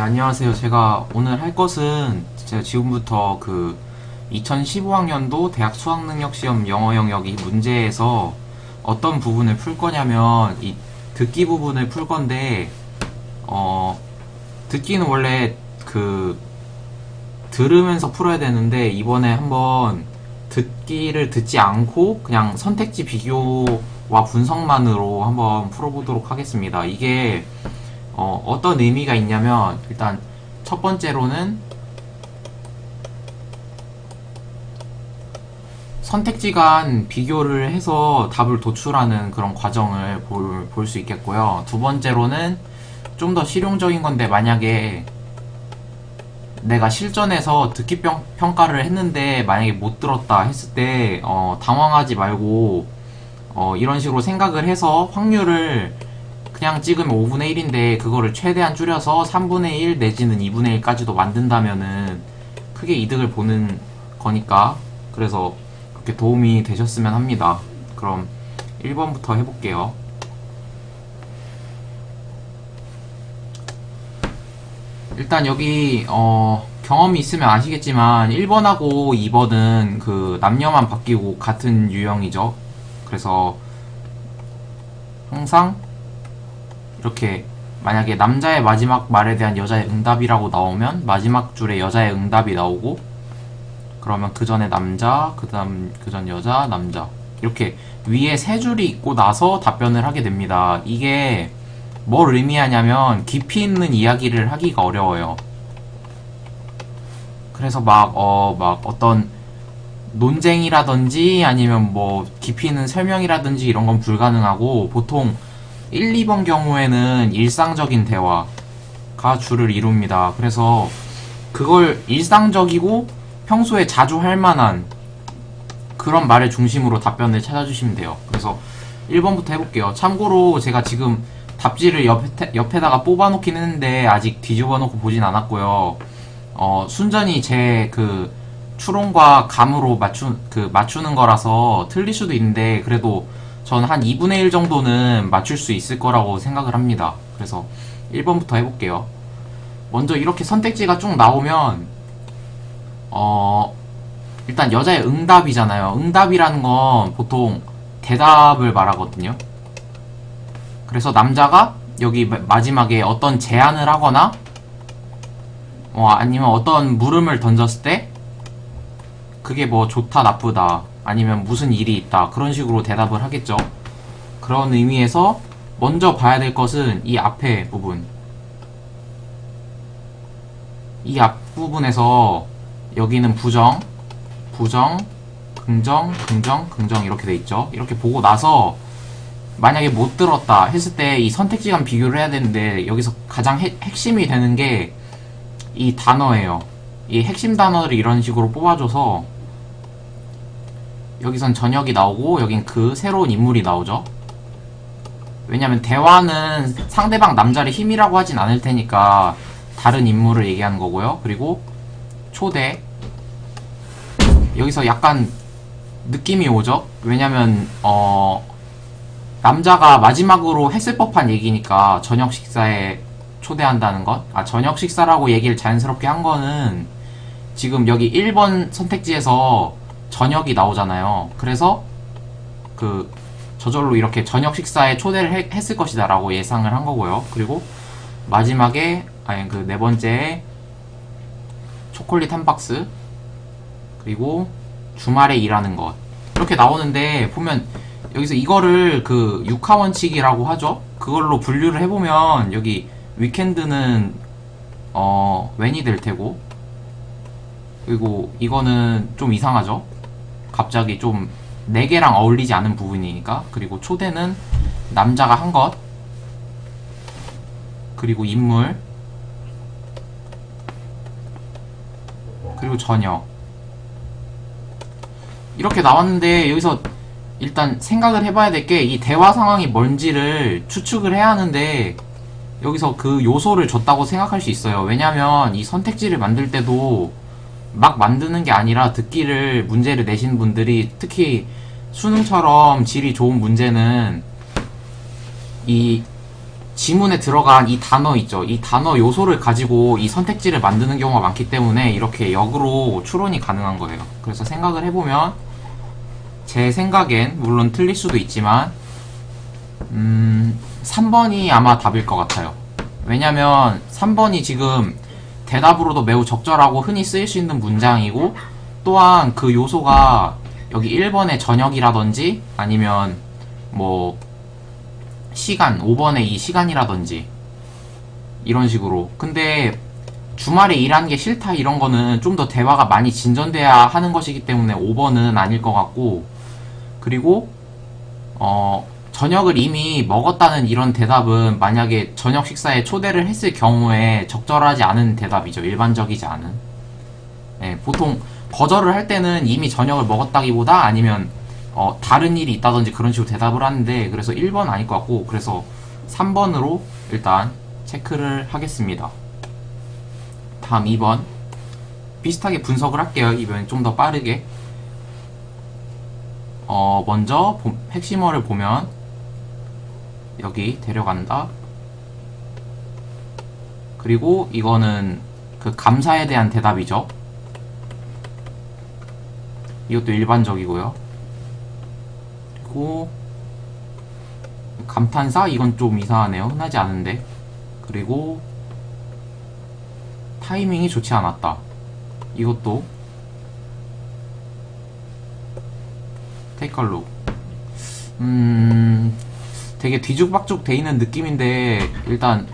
안녕하세요. 제가 오늘 할 것은 제가 지금부터 2015학년도 대학 수학능력시험 영어 영역이 문제에서 어떤 부분을 풀 거냐면 이 듣기 부분을 풀 건데 듣기는 원래 들으면서 풀어야 되는데 이번에 한번 듣기를 듣지 않고 그냥 선택지 비교와 분석만으로 한번 풀어보도록 하겠습니다. 이게 어떤 의미가 있냐면 일단 첫 번째로는 선택지 간 비교를 해서 답을 도출하는 그런 과정을 볼 수 있겠고요. 두 번째로는 좀 더 실용적인 건데 만약에 내가 실전에서 듣기 평가를 했는데 만약에 못 들었다 했을 때 당황하지 말고 이런 식으로 생각을 해서 확률을 그냥 찍으면 5분의 1인데 그거를 최대한 줄여서 3분의 1 내지는 2분의 1까지도 만든다면은 크게 이득을 보는 거니까 그래서 그렇게 도움이 되셨으면 합니다. 그럼 1번부터 해볼게요. 일단 여기 경험이 있으면 아시겠지만 1번하고 2번은 남녀만 바뀌고 같은 유형이죠. 그래서 항상 이렇게 만약에 남자의 마지막 말에 대한 여자의 응답이라고 나오면 마지막 줄에 여자의 응답이 나오고 그러면 그 전에 남자, 그 전 여자, 남자 이렇게 위에 세 줄이 있고 나서 답변을 하게 됩니다. 이게 뭘 의미하냐면 깊이 있는 이야기를 하기가 어려워요. 그래서 막 어떤 논쟁이라든지 아니면 뭐 깊이 있는 설명이라든지 이런 건 불가능하고 보통 1, 2번 경우에는 일상적인 대화가 주를 이룹니다. 그래서 그걸 일상적이고 평소에 자주 할 만한 그런 말을 중심으로 답변을 찾아주시면 돼요. 그래서 1번부터 해볼게요. 참고로 제가 지금 답지를 옆에다가 뽑아놓긴 했는데 아직 뒤집어 놓고 보진 않았고요. 순전히 제 추론과 감으로 맞추는 거라서 틀릴 수도 있는데 그래도 전 한 2분의 1 정도는 맞출 수 있을 거라고 생각을 합니다. 그래서 1번부터 해볼게요. 먼저 이렇게 선택지가 쭉 나오면 일단 여자의 응답이잖아요. 응답이라는 건 보통 대답을 말하거든요. 그래서 남자가 여기 마지막에 어떤 제안을 하거나 아니면 어떤 물음을 던졌을 때 그게 뭐 좋다 나쁘다 아니면 무슨 일이 있다 그런 식으로 대답을 하겠죠. 그런 의미에서 먼저 봐야 될 것은 이 앞에 부분, 이 앞부분에서 여기는 부정, 긍정, 긍정 이렇게 돼 있죠. 이렇게 보고 나서 만약에 못 들었다 했을 때 이 선택지 간 비교를 해야 되는데 여기서 가장 핵심이 되는 게 이 단어예요. 이 핵심 단어를 이런 식으로 뽑아줘서 여기선 저녁이 나오고 여긴 새로운 인물이 나오죠. 왜냐면 대화는 상대방 남자를 힘이라고 하진 않을 테니까 다른 인물을 얘기하는 거고요. 그리고 초대, 여기서 약간 느낌이 오죠. 왜냐면 남자가 마지막으로 했을 법한 얘기니까 저녁 식사에 초대한다는 것. 저녁 식사라고 얘기를 자연스럽게 한 거는 지금 여기 1번 선택지에서 저녁이 나오잖아요. 그래서 저절로 이렇게 저녁 식사에 초대를 했을 것이다 라고 예상을 한 거고요. 그리고 마지막에 네 번째에 초콜릿 한 박스, 그리고 주말에 일하는 것 이렇게 나오는데 보면 여기서 이거를 육하 원칙이라고 하죠. 그걸로 분류를 해보면 여기 위켄드는 when이 될 테고, 그리고 이거는 좀 이상하죠. 갑자기 좀 4개랑 어울리지 않은 부분이니까. 그리고 초대는 남자가 한 것, 그리고 인물, 그리고 저녁 이렇게 나왔는데 여기서 일단 생각을 해봐야 될 게 이 대화 상황이 뭔지를 추측을 해야 하는데 여기서 그 요소를 줬다고 생각할 수 있어요. 왜냐면 이 선택지를 만들 때도 막 만드는 게 아니라 듣기를 문제를 내신 분들이 특히 수능처럼 질이 좋은 문제는 이 지문에 들어간 이 단어 있죠. 이 단어 요소를 가지고 이 선택지를 만드는 경우가 많기 때문에 이렇게 역으로 추론이 가능한 거예요. 그래서 생각을 해보면 제 생각엔 물론 틀릴 수도 있지만 3번이 아마 답일 것 같아요. 왜냐면 3번이 지금 대답으로도 매우 적절하고 흔히 쓰일 수 있는 문장이고 또한 그 요소가 여기 1번의 저녁이라든지 아니면 뭐 시간 5번의 이 시간이라든지 이런 식으로. 근데 주말에 일하는 게 싫다 이런 거는 좀 더 대화가 많이 진전돼야 하는 것이기 때문에 5번은 아닐 것 같고, 그리고 저녁을 이미 먹었다는 이런 대답은 만약에 저녁 식사에 초대를 했을 경우에 적절하지 않은 대답이죠. 일반적이지 않은. 네, 보통 거절을 할 때는 이미 저녁을 먹었다기보다 아니면 다른 일이 있다든지 그런 식으로 대답을 하는데, 그래서 1번 아닐 것 같고, 그래서 3번으로 일단 체크를 하겠습니다. 다음 2번. 비슷하게 분석을 할게요. 이번엔 좀 더 빠르게. 먼저 핵심어를 보면 여기 데려간다. 그리고 이거는 그 감사에 대한 대답이죠. 이것도 일반적이고요. 그리고 감탄사? 이건 좀 이상하네요. 흔하지 않은데. 그리고 타이밍이 좋지 않았다. 이것도 take a look. 되게 뒤죽박죽 돼 있는 느낌인데 일단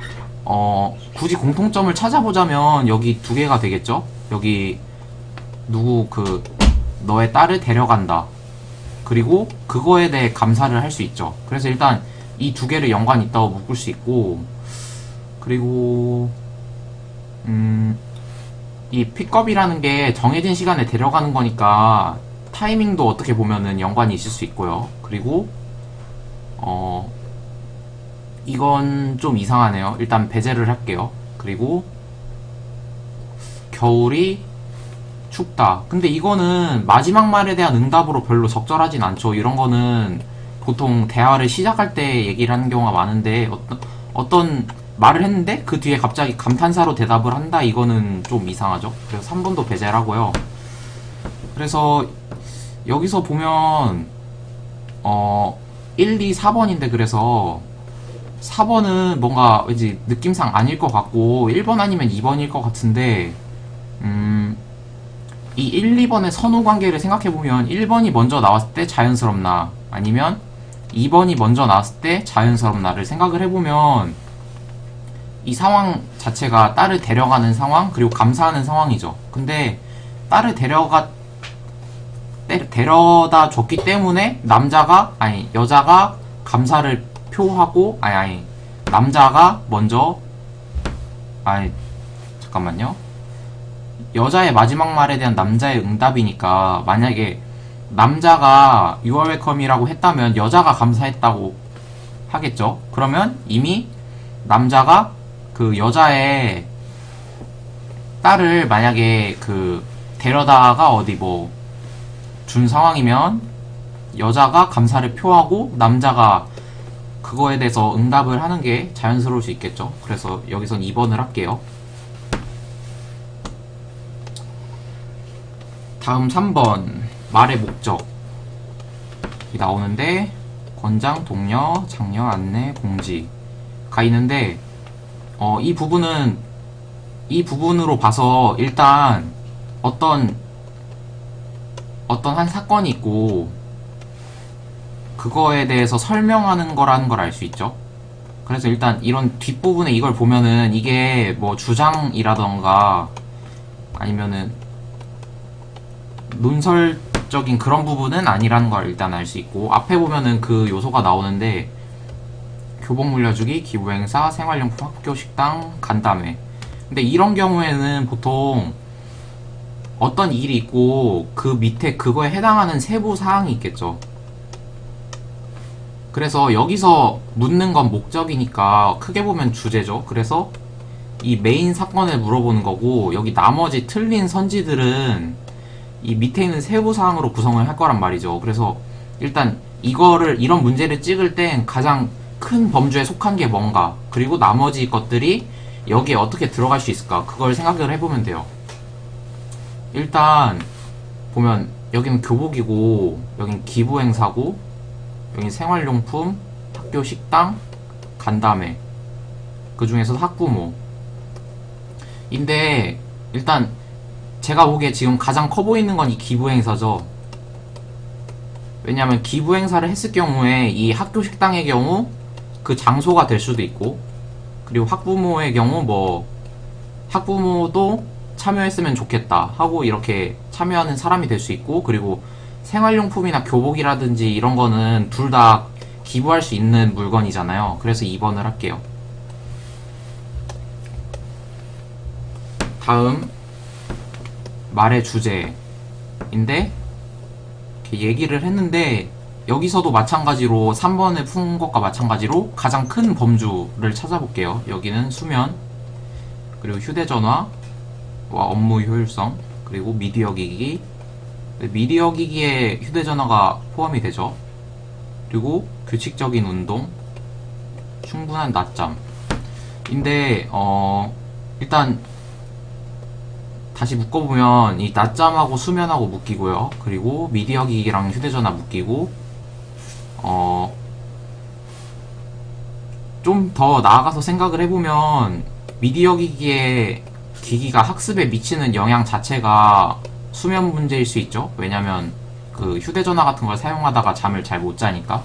굳이 공통점을 찾아보자면 여기 두 개가 되겠죠? 여기 너의 딸을 데려간다. 그리고 그거에 대해 감사를 할 수 있죠. 그래서 일단 이 두 개를 연관이 있다고 묶을 수 있고, 그리고 이 픽업이라는 게 정해진 시간에 데려가는 거니까 타이밍도 어떻게 보면은 연관이 있을 수 있고요. 그리고 이건 좀 이상하네요. 일단 배제를 할게요. 그리고 겨울이 춥다. 근데 이거는 마지막 말에 대한 응답으로 별로 적절하진 않죠. 이런 거는 보통 대화를 시작할 때 얘기를 하는 경우가 많은데 어떤 말을 했는데 그 뒤에 갑자기 감탄사로 대답을 한다. 이거는 좀 이상하죠. 그래서 3번도 배제를 하고요. 그래서 여기서 보면 1, 2, 4번인데 그래서 4번은 뭔가 왠지 느낌상 아닐 것 같고 1번 아니면 2번일 것 같은데 이 1, 2번의 선후 관계를 생각해보면 1번이 먼저 나왔을 때 자연스럽나 아니면 2번이 먼저 나왔을 때 자연스럽나를 생각을 해보면 이 상황 자체가 딸을 데려가는 상황 그리고 감사하는 상황이죠. 근데 딸을 데려다 줬기 때문에 여자가 감사를 표하고 남자가 먼저 잠깐만요. 여자의 마지막 말에 대한 남자의 응답이니까 만약에 남자가 You are welcome이라고 했다면 여자가 감사했다고 하겠죠. 그러면 이미 남자가 그 여자의 딸을 만약에 데려다가 어디 준 상황이면 여자가 감사를 표하고 남자가 그거에 대해서 응답을 하는 게 자연스러울 수 있겠죠. 그래서 여기선 2번을 할게요. 다음 3번 말의 목적이 나오는데 권장, 독려, 장려, 안내, 공지가 있는데 이 부분으로 봐서 일단 어떤 한 사건이 있고 그거에 대해서 설명하는 거라는 걸 알 수 있죠. 그래서 일단 이런 뒷부분에 이걸 보면은 이게 주장이라던가 아니면은 논설적인 그런 부분은 아니라는 걸 일단 알 수 있고, 앞에 보면은 그 요소가 나오는데 교복 물려주기, 기부행사, 생활용품, 학교 식당, 간담회. 근데 이런 경우에는 보통 어떤 일이 있고 그 밑에 그거에 해당하는 세부 사항이 있겠죠. 그래서 여기서 묻는 건 목적이니까 크게 보면 주제죠. 그래서 이 메인 사건을 물어보는 거고, 여기 나머지 틀린 선지들은 이 밑에 있는 세부 사항으로 구성을 할 거란 말이죠. 그래서 일단 이런 문제를 찍을 땐 가장 큰 범주에 속한 게 뭔가, 그리고 나머지 것들이 여기에 어떻게 들어갈 수 있을까, 그걸 생각을 해보면 돼요. 일단 보면 여기는 교복이고, 여긴 기부행사고, 여긴 생활용품, 학교 식당, 간담회, 그 중에서도 학부모. 인데 일단 제가 보기에 지금 가장 커 보이는 건 이 기부행사죠. 왜냐하면 기부행사를 했을 경우에 이 학교 식당의 경우 그 장소가 될 수도 있고, 그리고 학부모의 경우 뭐 학부모도 참여했으면 좋겠다 하고 이렇게 참여하는 사람이 될 수 있고, 그리고 생활용품이나 교복이라든지 이런 거는 둘 다 기부할 수 있는 물건이잖아요. 그래서 2번을 할게요. 다음 말의 주제인데 이렇게 얘기를 했는데, 여기서도 마찬가지로 3번에 푼 것과 마찬가지로 가장 큰 범주를 찾아볼게요. 여기는 수면, 그리고 휴대전화와 업무 효율성, 그리고 미디어 기기. 미디어 기기에 휴대전화가 포함이 되죠. 그리고 규칙적인 운동, 충분한 낮잠. 인데 일단 다시 묶어보면 이 낮잠하고 수면하고 묶이고요. 그리고 미디어 기기랑 휴대전화 묶이고, 좀 더 나아가서 생각을 해보면 미디어 기기가 학습에 미치는 영향 자체가 수면 문제일 수 있죠. 왜냐면 그 휴대전화 같은 걸 사용하다가 잠을 잘 못 자니까.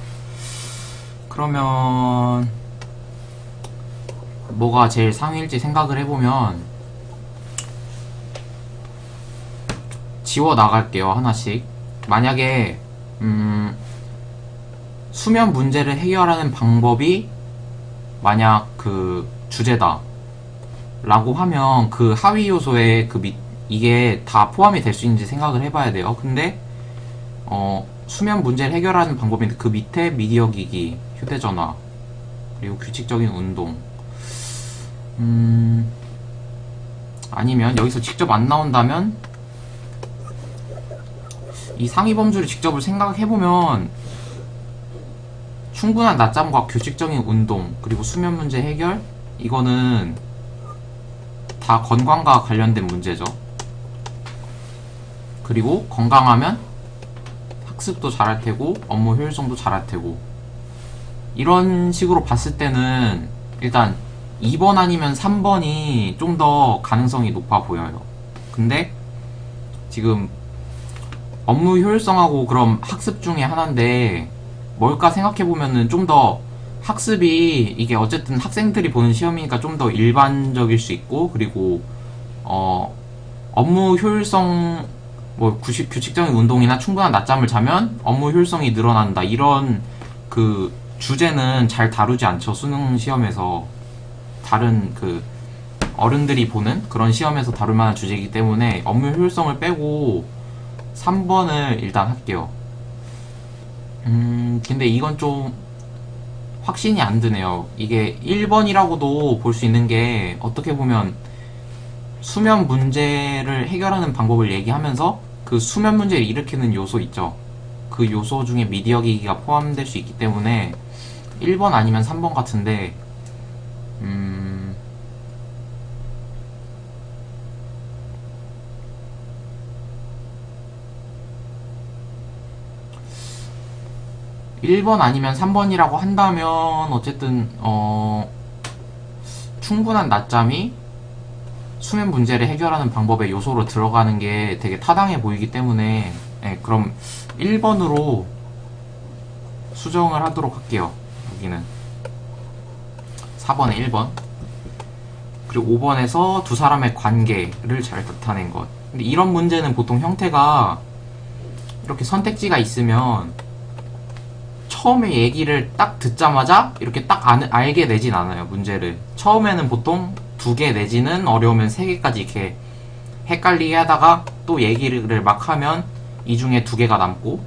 그러면 뭐가 제일 상위일지 생각을 해보면 지워 나갈게요. 하나씩. 만약에 수면 문제를 해결하는 방법이 만약 그 주제다 라고 하면 그 하위 요소에 이게 다 포함이 될 수 있는지 생각을 해봐야 돼요. 근데 수면 문제를 해결하는 방법인데 그 밑에 미디어 기기, 휴대전화, 그리고 규칙적인 운동, 아니면 여기서 직접 안 나온다면 이 상위 범주를 직접 생각해보면 충분한 낮잠과 규칙적인 운동, 그리고 수면 문제 해결, 이거는 다 건강과 관련된 문제죠. 그리고 건강하면 학습도 잘할 테고 업무 효율성도 잘할 테고, 이런 식으로 봤을 때는 일단 2번 아니면 3번이 좀 더 가능성이 높아 보여요. 근데 지금 업무 효율성하고 그럼 학습 중에 하나인데 뭘까 생각해보면은 좀 더 학습이, 이게 어쨌든 학생들이 보는 시험이니까 좀 더 일반적일 수 있고, 그리고 업무 효율성, 뭐 규칙적인 운동이나 충분한 낮잠을 자면 업무 효율성이 늘어난다, 이런 그 주제는 잘 다루지 않죠. 수능 시험에서 다른 그 어른들이 보는 그런 시험에서 다룰 만한 주제이기 때문에 업무 효율성을 빼고 3번을 일단 할게요. 근데 이건 좀 확신이 안 드네요. 이게 1번이라고도 볼 수 있는 게, 어떻게 보면 수면 문제를 해결하는 방법을 얘기하면서 그 수면 문제를 일으키는 요소 있죠. 그 요소 중에 미디어 기기가 포함될 수 있기 때문에 1번 아니면 3번 같은데, 1번 아니면 3번이라고 한다면 어쨌든 충분한 낮잠이 수면 문제를 해결하는 방법의 요소로 들어가는 게 되게 타당해 보이기 때문에, 그럼 1번으로 수정을 하도록 할게요. 여기는 4번에 1번, 그리고 5번에서 두 사람의 관계를 잘 나타낸 것. 근데 이런 문제는 보통 형태가 이렇게 선택지가 있으면 처음에 얘기를 딱 듣자마자 이렇게 딱 알게 되진 않아요. 문제를 처음에는 보통 2개 내지는 어려우면 3개까지 이렇게 헷갈리게 하다가 또 얘기를 막 하면 이 중에 2개가 남고,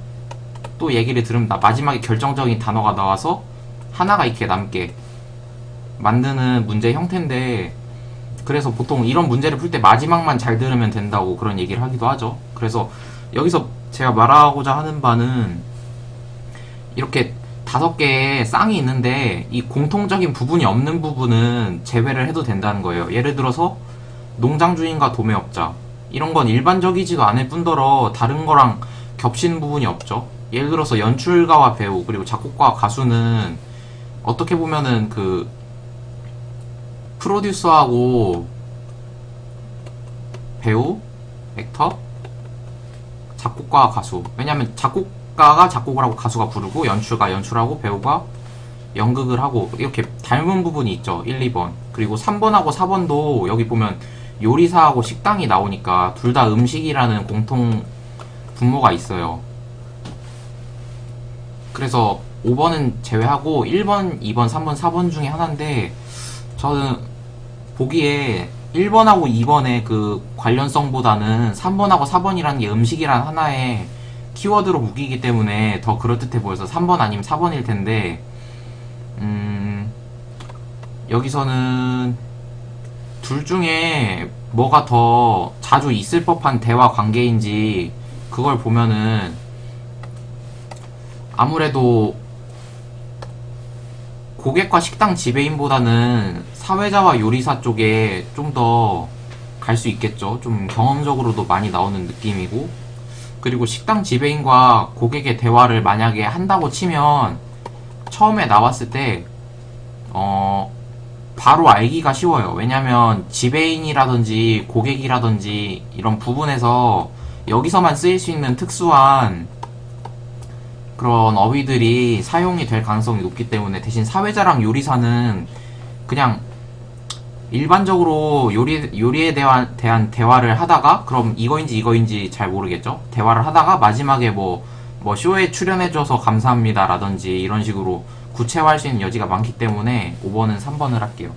또 얘기를 들으면 마지막에 결정적인 단어가 나와서 하나가 이렇게 남게 만드는 문제 형태인데, 그래서 보통 이런 문제를 풀 때 마지막만 잘 들으면 된다고 그런 얘기를 하기도 하죠. 그래서 여기서 제가 말하고자 하는 바는, 이렇게 5개의 쌍이 있는데 이 공통적인 부분이 없는 부분은 제외를 해도 된다는 거예요. 예를 들어서 농장주인과 도매업자, 이런 건 일반적이지가 않을 뿐더러 다른 거랑 겹치는 부분이 없죠. 예를 들어서 연출가와 배우, 그리고 작곡가와 가수는 어떻게 보면은 그 프로듀서하고 배우, 액터, 작곡가와 가수. 왜냐면 작곡가가 작곡을 하고 가수가 부르고, 연출가 연출하고, 배우가 연극을 하고, 이렇게 닮은 부분이 있죠. 1, 2번. 그리고 3번하고 4번도 여기 보면 요리사하고 식당이 나오니까 둘 다 음식이라는 공통 분모가 있어요. 그래서 5번은 제외하고 1번, 2번, 3번, 4번 중에 하나인데, 저는 보기에 1번하고 2번의 그 관련성보다는 3번하고 4번이라는 게 음식이란 하나의 키워드로 묶이기 때문에 더 그럴듯해 보여서 3번 아니면 4번일 텐데, 여기서는 둘 중에 뭐가 더 자주 있을 법한 대화 관계인지 그걸 보면은 아무래도 고객과 식당 지배인보다는 사회자와 요리사 쪽에 좀 더 갈 수 있겠죠. 좀 경험적으로도 많이 나오는 느낌이고, 그리고 식당 지배인과 고객의 대화를 만약에 한다고 치면 처음에 나왔을 때 바로 알기가 쉬워요. 왜냐면 지배인이라든지 고객이라든지 이런 부분에서 여기서만 쓰일 수 있는 특수한 그런 어휘들이 사용이 될 가능성이 높기 때문에, 대신 사회자랑 요리사는 그냥 일반적으로 요리에 대한 대화를 하다가, 그럼 이거인지 잘 모르겠죠? 대화를 하다가 마지막에 뭐 쇼에 출연해줘서 감사합니다 라든지 이런 식으로 구체화할 수 있는 여지가 많기 때문에 5번은 3번을 할게요.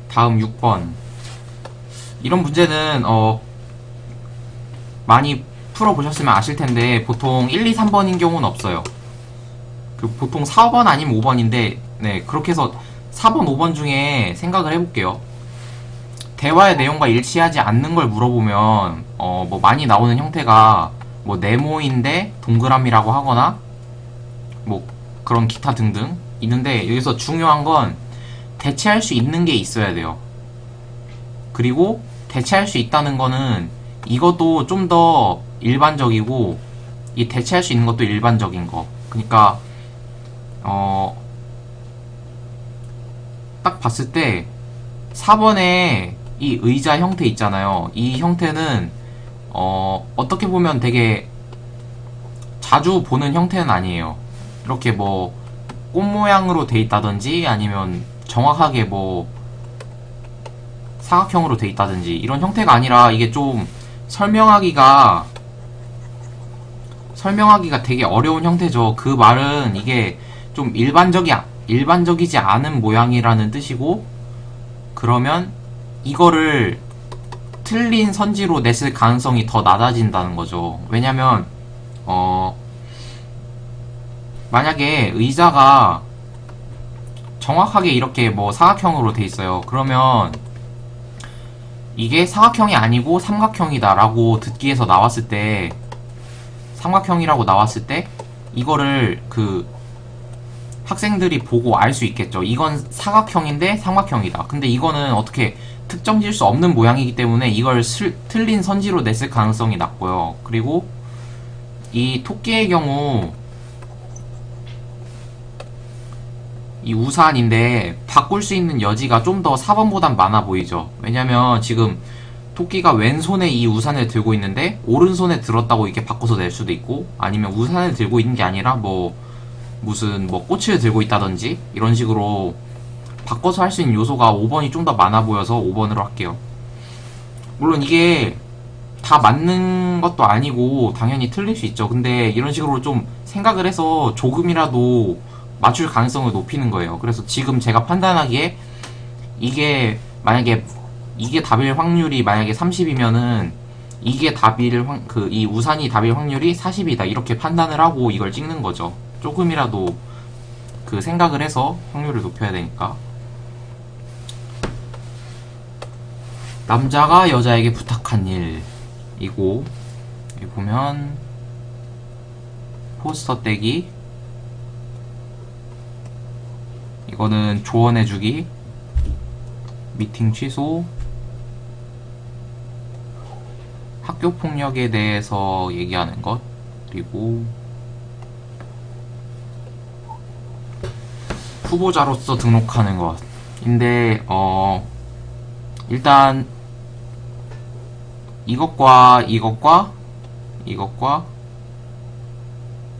다음 6번. 이런 문제는 많이 풀어보셨으면 아실 텐데 보통 1, 2, 3번인 경우는 없어요. 보통 4번 아니면 5번인데, 네, 그렇게 해서 4번, 5번 중에 생각을 해볼게요. 대화의 내용과 일치하지 않는 걸 물어보면 뭐 많이 나오는 형태가 뭐 네모인데 동그라미라고 하거나 뭐 그런 기타 등등 있는데, 여기서 중요한 건 대체할 수 있는 게 있어야 돼요. 그리고 대체할 수 있다는 거는 이것도 좀 더 일반적이고, 이 대체할 수 있는 것도 일반적인 거. 그러니까 딱 봤을 때 4번에 이 의자 형태 있잖아요. 이 형태는 어떻게 보면 되게 자주 보는 형태는 아니에요. 이렇게 뭐 꽃 모양으로 돼 있다든지 아니면 정확하게 뭐 사각형으로 돼 있다든지 이런 형태가 아니라, 이게 좀 설명하기가 되게 어려운 형태죠. 그 말은 이게 좀 일반적이지 않은 모양이라는 뜻이고, 그러면 이거를 틀린 선지로 냈을 가능성이 더 낮아진다는 거죠. 왜냐면 만약에 의자가 정확하게 이렇게 뭐 사각형으로 돼 있어요. 그러면 이게 사각형이 아니고 삼각형이다 라고 듣기에서 나왔을 때, 삼각형이라고 나왔을 때 이거를 그 학생들이 보고 알 수 있겠죠. 이건 사각형인데 삼각형이다. 근데 이거는 어떻게 특정 지을 수 없는 모양이기 때문에 이걸 틀린 선지로 냈을 가능성이 낮고요. 그리고 이 토끼의 경우 이 우산인데 바꿀 수 있는 여지가 좀 더 4번보단 많아 보이죠. 왜냐면 지금 토끼가 왼손에 이 우산을 들고 있는데 오른손에 들었다고 이렇게 바꿔서 낼 수도 있고, 아니면 우산을 들고 있는 게 아니라 뭐 무슨 뭐 꽃을 들고 있다든지 이런 식으로 바꿔서 할 수 있는 요소가 5번이 좀 더 많아 보여서 5번으로 할게요. 물론 이게 다 맞는 것도 아니고 당연히 틀릴 수 있죠. 근데 이런 식으로 좀 생각을 해서 조금이라도 맞출 가능성을 높이는 거예요. 그래서 지금 제가 판단하기에 이게 만약에 이게 답일 확률이 만약에 30이면은 이게 답일 이 우산이 답일 확률이 40이다 이렇게 판단을 하고 이걸 찍는 거죠. 조금이라도 그 생각을 해서 확률을 높여야 되니까. 남자가 여자에게 부탁한 일이고, 여기 보면 포스터 떼기, 이거는 조언해주기, 미팅 취소, 학교 폭력에 대해서 얘기하는 것, 그리고 후보자로서 등록하는 것인데, 일단 이것과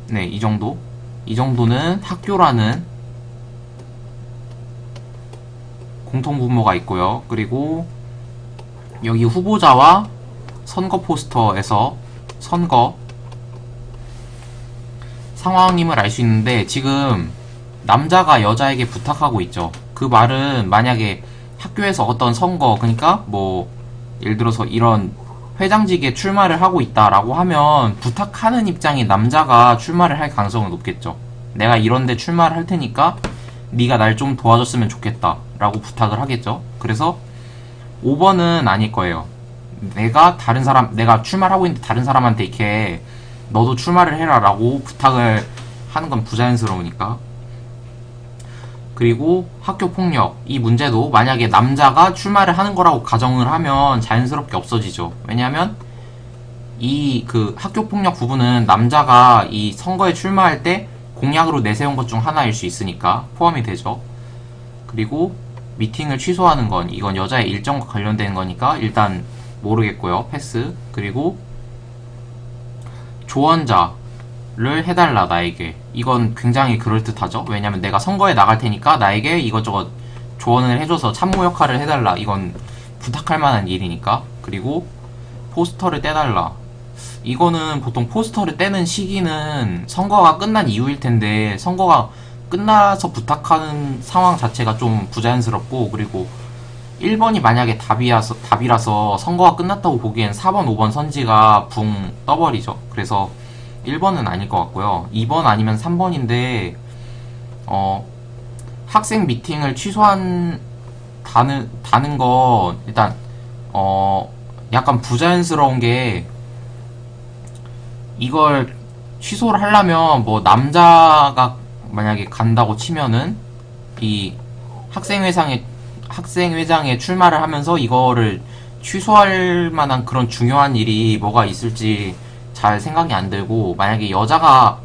네, 이 정도는 학교라는 공통 분모가 있고요. 그리고 여기 후보자와 선거 포스터에서 선거 상황임을 알 수 있는데, 지금 남자가 여자에게 부탁하고 있죠. 그 말은 만약에 학교에서 어떤 선거, 그러니까 뭐 예를 들어서 이런 회장직에 출마를 하고 있다라고 하면 부탁하는 입장인 남자가 출마를 할 가능성은 높겠죠. 내가 이런데 출마를 할 테니까 네가 날 좀 도와줬으면 좋겠다 라고 부탁을 하겠죠. 그래서 5번은 아닐 거예요. 내가 출마를 하고 있는데 다른 사람한테 이렇게 너도 출마를 해라 라고 부탁을 하는 건 부자연스러우니까. 그리고 학교 폭력, 이 문제도 만약에 남자가 출마를 하는 거라고 가정을 하면 자연스럽게 없어지죠. 왜냐하면 이 그 학교 폭력 부분은 남자가 이 선거에 출마할 때 공약으로 내세운 것 중 하나일 수 있으니까 포함이 되죠. 그리고 미팅을 취소하는 건, 이건 여자의 일정과 관련된 거니까 일단 모르겠고요. 패스. 그리고 조언자를 해달라, 나에게. 이건 굉장히 그럴듯하죠. 왜냐면 내가 선거에 나갈 테니까 나에게 이것저것 조언을 해줘서 참모 역할을 해달라. 이건 부탁할 만한 일이니까. 그리고 포스터를 떼달라. 이거는 보통 포스터를 떼는 시기는 선거가 끝난 이후일 텐데, 선거가 끝나서 부탁하는 상황 자체가 좀 부자연스럽고, 그리고 1번이 만약에 답이라서 선거가 끝났다고 보기엔 4번, 5번 선지가 붕 떠버리죠. 그래서 1번은 아닐 것 같고요. 2번 아니면 3번인데, 학생 미팅을 취소한다는 건 일단, 약간 부자연스러운 게, 이걸 취소를 하려면 뭐 남자가 만약에 간다고 치면은 이 학생회장에 출마를 하면서 이거를 취소할 만한 그런 중요한 일이 뭐가 있을지 잘 생각이 안 들고, 만약에 여자가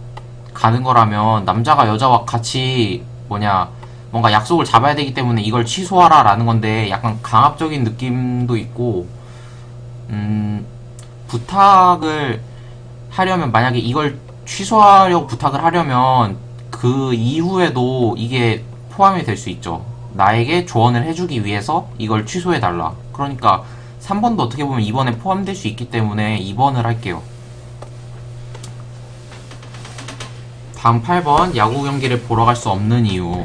가는 거라면 남자가 여자와 같이 뭔가 약속을 잡아야 되기 때문에 이걸 취소하라 라는 건데, 약간 강압적인 느낌도 있고, 부탁을 하려면, 만약에 이걸 취소하려고 부탁을 하려면 그 이후에도 이게 포함이 될 수 있죠. 나에게 조언을 해주기 위해서 이걸 취소해달라. 그러니까 3번도 어떻게 보면 2번에 포함될 수 있기 때문에 2번을 할게요. 다음 8번, 야구 경기를 보러 갈 수 없는 이유.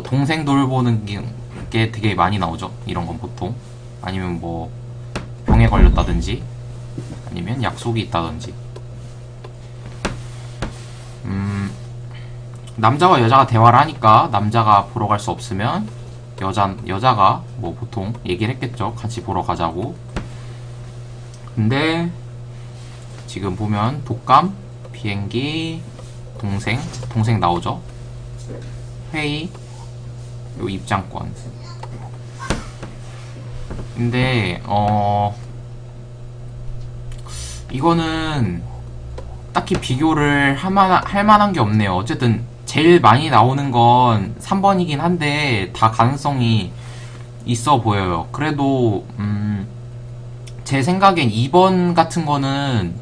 동생 돌보는 게 되게 많이 나오죠. 이런 건 보통. 아니면 뭐 병에 걸렸다든지, 아니면 약속이 있다든지. 남자와 여자가 대화를 하니까 남자가 보러 갈 수 없으면 여자가 뭐 보통 얘기를 했겠죠. 같이 보러 가자고. 근데 지금 보면 독감, 비행기, 동생 나오죠. 회의, 요 입장권. 근데 이거는 딱히 비교를 할 만한 게 없네요. 어쨌든 제일 많이 나오는 건 3번이긴 한데 다 가능성이 있어 보여요. 그래도 제 생각엔 2번 같은 거는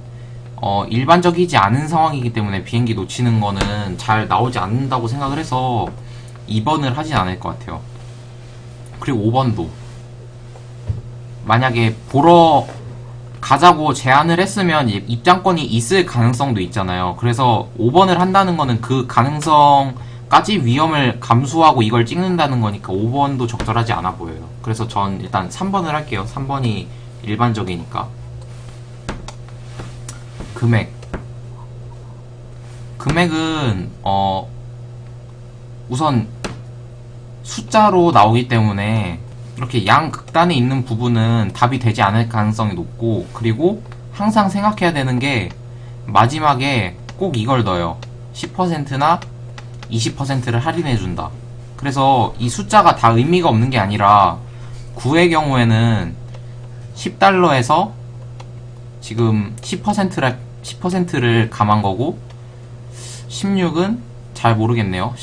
일반적이지 않은 상황이기 때문에 비행기 놓치는 거는 잘 나오지 않는다고 생각을 해서 2번을 하진 않을 것 같아요. 그리고 5번도 만약에 보러 가자고 제안을 했으면 입장권이 있을 가능성도 있잖아요. 그래서 5번을 한다는 거는 그 가능성까지 위험을 감수하고 이걸 찍는다는 거니까 5번도 적절하지 않아 보여요. 그래서 전 일단 3번을 할게요. 3번이 일반적이니까. 금액은 우선 숫자로 나오기 때문에 이렇게 양극단에 있는 부분은 답이 되지 않을 가능성이 높고, 그리고 항상 생각해야 되는 게 마지막에 꼭 이걸 넣어요. 10%나 20%를 할인해준다. 그래서 이 숫자가 다 의미가 없는 게 아니라 9의 경우에는 10달러에서 지금 10%를 감한 거고 16은 잘 모르겠네요.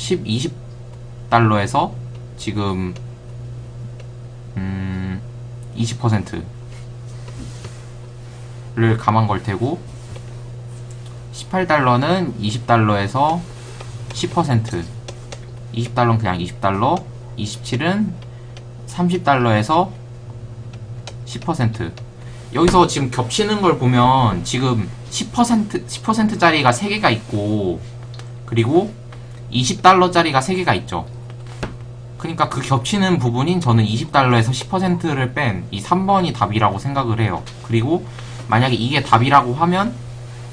20달러에서 지금 20%를 감한 걸 테고 18달러는 20달러에서 10% 20달러는 그냥 20달러 27은 30달러에서 10% 여기서 지금 겹치는 걸 보면 지금 10%짜리가 3개가 있고 그리고 20달러짜리가 3개가 있죠. 그러니까 그 겹치는 부분인 저는 20달러에서 10%를 뺀 이 3번이 답이라고 생각을 해요. 그리고 만약에 이게 답이라고 하면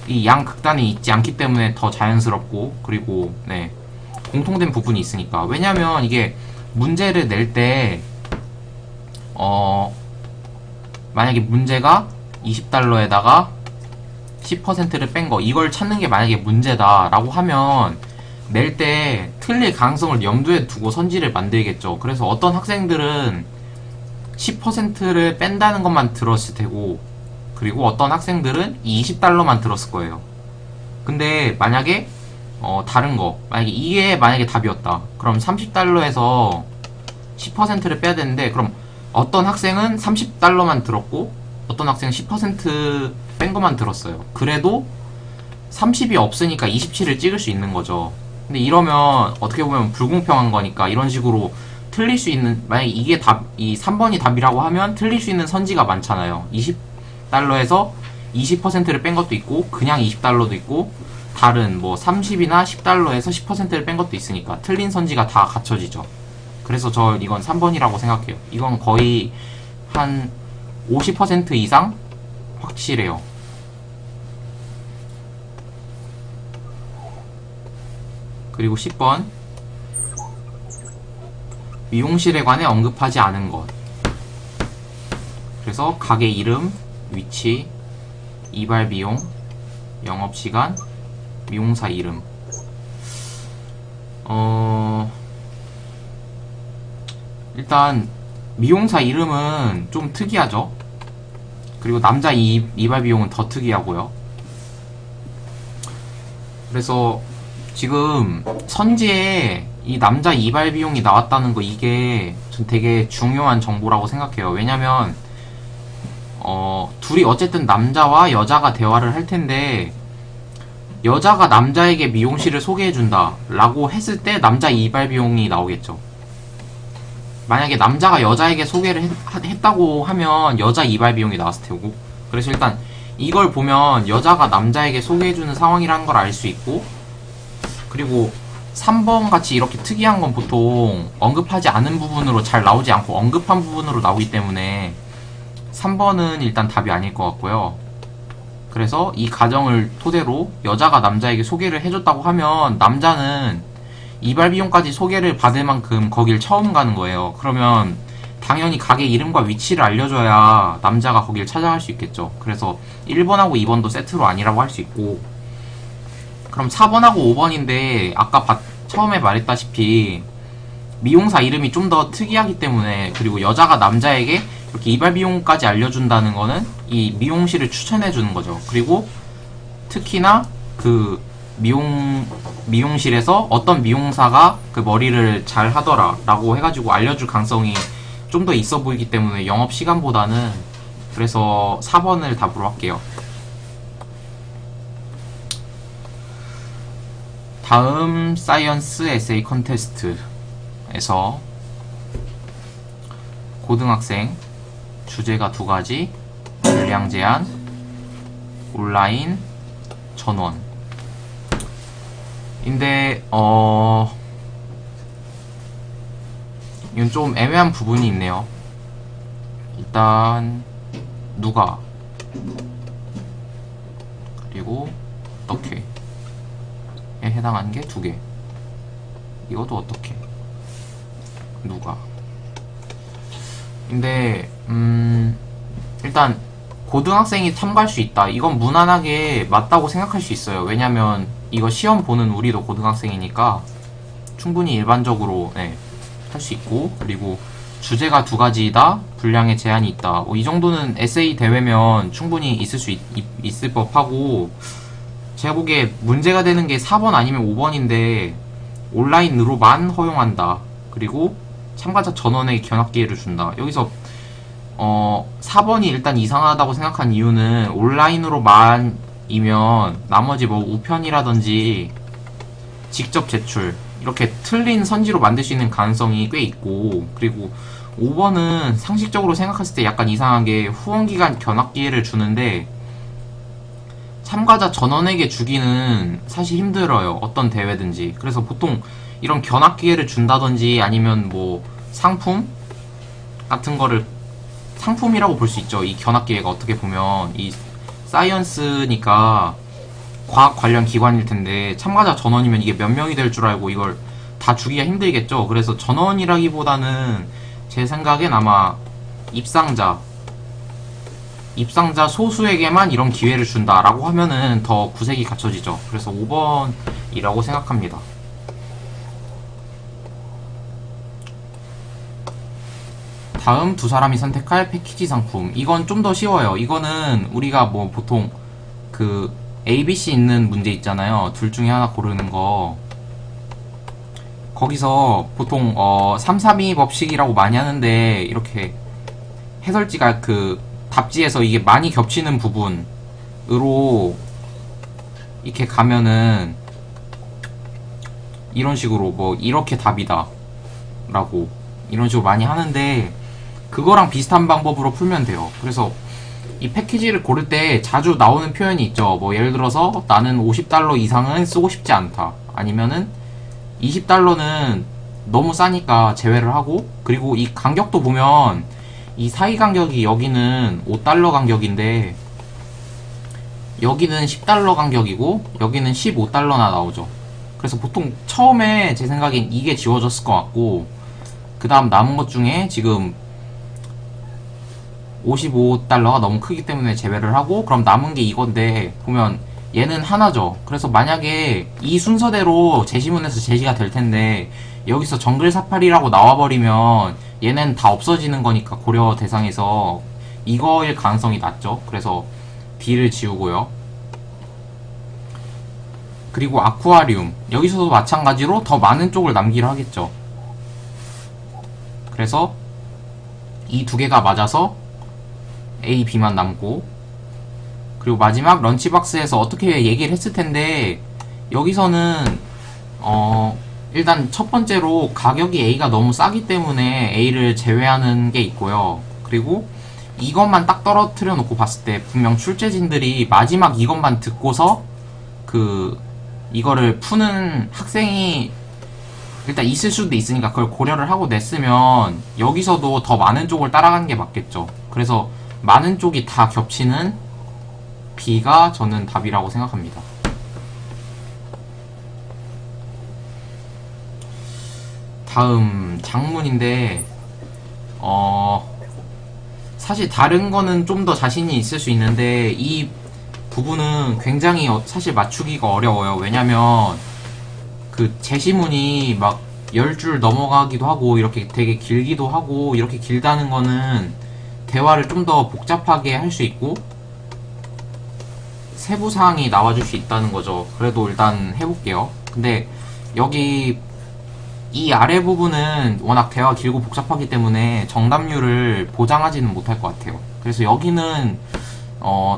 이 양 극단에 있지 않기 때문에 더 자연스럽고 그리고 네 공통된 부분이 있으니까. 왜냐면 이게 문제를 낼 때 만약에 문제가 20달러에다가 10%를 뺀 거 이걸 찾는 게 만약에 문제다 라고 하면 낼 때 틀릴 가능성을 염두에 두고 선지를 만들겠죠. 그래서 어떤 학생들은 10%를 뺀다는 것만 들었을 테고 그리고 어떤 학생들은 20달러만 들었을 거예요. 근데 만약에 다른 거 만약에 이게 만약에 답이었다 그럼 30달러에서 10%를 빼야 되는데 그럼 어떤 학생은 30달러만 들었고 어떤 학생은 10%뺀 것만 들었어요. 그래도 30이 없으니까 27을 찍을 수 있는 거죠. 근데 이러면 어떻게 보면 불공평한 거니까 이런 식으로 틀릴 수 있는 만약에 이게 이 3번이 답이라고 하면 틀릴 수 있는 선지가 많잖아요. 20달러에서 20%를 뺀 것도 있고 그냥 20달러도 있고 다른 뭐 30이나 10달러에서 10%를 뺀 것도 있으니까 틀린 선지가 다 갖춰지죠. 그래서 저 이건 3번이라고 생각해요. 이건 거의 한 50% 이상 확실해요. 그리고 10번 미용실에 관해 언급하지 않은 것. 그래서 가게 이름, 위치, 이발 비용, 영업시간, 미용사 이름. 일단 미용사 이름은 좀 특이하죠. 그리고 남자 이발 비용은 더 특이하고요. 그래서 지금 선지에 이 남자 이발 비용이 나왔다는 거 이게 전 되게 중요한 정보라고 생각해요. 왜냐면 둘이 어쨌든 남자와 여자가 대화를 할 텐데 여자가 남자에게 미용실을 소개해준다 라고 했을 때 남자 이발 비용이 나오겠죠. 만약에 남자가 여자에게 소개를 했다고 하면 여자 이발 비용이 나왔을 테고 그래서 일단 이걸 보면 여자가 남자에게 소개해주는 상황이라는 걸 알 수 있고 그리고 3번 같이 이렇게 특이한 건 보통 언급하지 않은 부분으로 잘 나오지 않고 언급한 부분으로 나오기 때문에 3번은 일단 답이 아닐 것 같고요. 그래서 이 가정을 토대로 여자가 남자에게 소개를 해줬다고 하면 남자는 이발 비용까지 소개를 받을 만큼 거길 처음 가는 거예요. 그러면 당연히 가게 이름과 위치를 알려줘야 남자가 거길 찾아갈 수 있겠죠. 그래서 1번하고 2번도 세트로 아니라고 할 수 있고 그럼 4번하고 5번인데 아까 처음에 말했다시피 미용사 이름이 좀 더 특이하기 때문에 그리고 여자가 남자에게 이렇게 이발 비용까지 알려준다는 거는 이 미용실을 추천해주는 거죠. 그리고 특히나 그 미용실에서 어떤 미용사가 그 머리를 잘 하더라 라고 해가지고 알려줄 가능성이 좀 더 있어 보이기 때문에 영업시간보다는 그래서 4번을 답으로 할게요. 다음 사이언스 에세이 컨테스트에서 고등학생 주제가 2가지 분량 제한 온라인 전원 인데 이건 좀 애매한 부분이 있네요. 일단 누가 그리고 어떻게 에 해당하는 게 2개 이것도 어떻게 누가 근데 일단 고등학생이 참가할 수 있다. 이건 무난하게 맞다고 생각할 수 있어요. 왜냐면 이거 시험 보는 우리도 고등학생이니까 충분히 일반적으로 할 수 있고, 그리고 주제가 두 가지이다. 분량에 제한이 있다. 이 정도는 에세이 대회면 충분히 있을 법하고, 제가 보기에 문제가 되는 게 4번 아니면 5번인데 온라인으로만 허용한다. 그리고 참가자 전원에게 견학 기회를 준다. 여기서 4번이 일단 이상하다고 생각한 이유는 온라인으로만이면 나머지 뭐 우편이라든지 직접 제출 이렇게 틀린 선지로 만들 수 있는 가능성이 꽤 있고, 그리고 5번은 상식적으로 생각했을 때 약간 이상하게 후원기간 견학 기회를 주는데 참가자 전원에게 주기는 사실 힘들어요. 어떤 대회든지. 그래서 보통 이런 견학 기회를 준다든지 아니면 뭐 상품 같은 거를 상품이라고 볼 수 있죠. 이 견학 기회가 어떻게 보면 이 사이언스니까 과학 관련 기관일 텐데 참가자 전원이면 이게 몇 명이 될 줄 알고 이걸 다 주기가 힘들겠죠. 그래서 전원이라기보다는 제 생각엔 아마 입상자 소수에게만 이런 기회를 준다라고 하면은 더 구색이 갖춰지죠. 그래서 5번이라고 생각합니다. 다음 두 사람이 선택할 패키지 상품. 이건 좀 더 쉬워요. 이거는 우리가 뭐 보통 그 ABC 있는 문제 있잖아요. 둘 중에 하나 고르는 거. 거기서 보통 332 법칙이라고 많이 하는데 이렇게 해설지가 그 답지에서 이게 많이 겹치는 부분으로 이렇게 가면은 이런 식으로 뭐 이렇게 답이다 라고 이런 식으로 많이 하는데 그거랑 비슷한 방법으로 풀면 돼요. 그래서 이 패키지를 고를 때 자주 나오는 표현이 있죠. 뭐 예를 들어서 나는 $50 이상은 쓰고 싶지 않다. 아니면은 $20는 너무 싸니까 제외를 하고, 그리고 이 간격도 보면 이 사이 간격이 여기는 $5 간격인데 여기는 $10 간격이고 여기는 $15나 나오죠. 그래서 보통 처음에 제 생각엔 이게 지워졌을 것 같고, 그 다음 남은 것 중에 지금 $55가 너무 크기 때문에 제외를 하고, 그럼 남은 게 이건데 보면 얘는 하나죠. 그래서 만약에 이 순서대로 제시문에서 제시가 될 텐데 여기서 정글 사파리라고 나와버리면 얘는 다 없어지는 거니까 고려 대상에서 이거일 가능성이 낮죠. 그래서 D를 지우고요. 그리고 아쿠아리움, 여기서도 마찬가지로 더 많은 쪽을 남기려 하겠죠. 그래서 이 두 개가 맞아서 A, B만 남고, 그리고 마지막 런치박스에서 어떻게 얘기를 했을 텐데 여기서는 일단 첫 번째로 가격이 A가 너무 싸기 때문에 A를 제외하는 게 있고요. 그리고 이것만 딱 떨어뜨려 놓고 봤을 때 분명 출제진들이 마지막 이것만 듣고서 이거를 푸는 학생이 일단 있을 수도 있으니까 그걸 고려를 하고 냈으면 여기서도 더 많은 쪽을 따라가는 게 맞겠죠. 그래서 많은 쪽이 다 겹치는 B가 저는 답이라고 생각합니다. 다음 장문인데 사실 다른 거는 좀 더 자신이 있을 수 있는데 이 부분은 굉장히 사실 맞추기가 어려워요. 왜냐면 그 제시문이 막 10줄 넘어가기도 하고 이렇게 되게 길기도 하고, 이렇게 길다는 거는 대화를 좀 더 복잡하게 할 수 있고 세부사항이 나와줄 수 있다는 거죠. 그래도 일단 해볼게요. 근데 여기 이 아래 부분은 워낙 대화가 길고 복잡하기 때문에 정답률을 보장하지는 못할 것 같아요. 그래서 여기는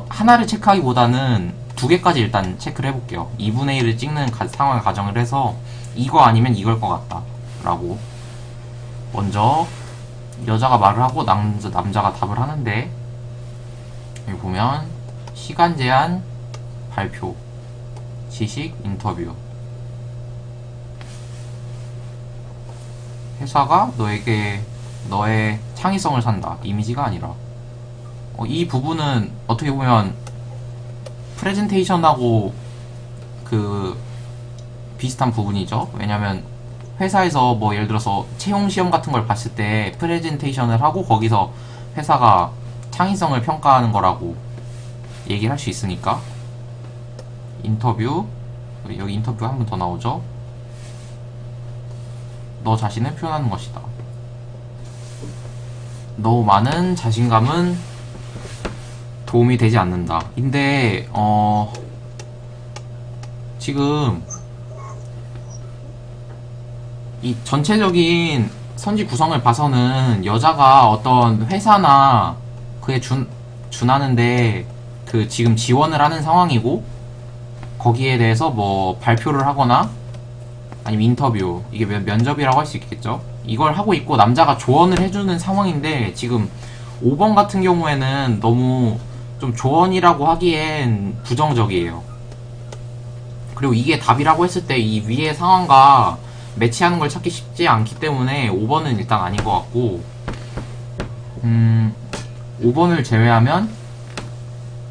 하나를 체크하기보다는 두 개까지 일단 체크를 해볼게요. 2분의 1을 찍는 상황을 가정을 해서 이거 아니면 이걸 것 같다 라고 먼저 여자가 말을 하고 남자가 답을 하는데, 여기 보면 시간 제한, 발표, 지식, 인터뷰. 회사가 너에게 너의 창의성을 산다. 이미지가 아니라. 이 부분은 어떻게 보면 프레젠테이션하고 비슷한 부분이죠. 왜냐면 회사에서 뭐 예를 들어서 채용 시험 같은 걸 봤을 때 프레젠테이션을 하고 거기서 회사가 창의성을 평가하는 거라고 얘기를 할 수 있으니까. 인터뷰, 여기 인터뷰 한 번 더 나오죠. 너 자신을 표현하는 것이다. 너무 많은 자신감은 도움이 되지 않는다. 근데 지금 이 전체적인 선지 구성을 봐서는 여자가 어떤 회사나 그에 준하는데 그 지금 지원을 하는 상황이고, 거기에 대해서 뭐 발표를 하거나 아니면 인터뷰, 이게 면접이라고 할 수 있겠죠. 이걸 하고 있고 남자가 조언을 해주는 상황인데, 지금 5번 같은 경우에는 너무 좀 조언이라고 하기엔 부정적이에요. 그리고 이게 답이라고 했을 때 이 위의 상황과 매치하는 걸 찾기 쉽지 않기 때문에 5번은 일단 아닌 것 같고, 5번을 제외하면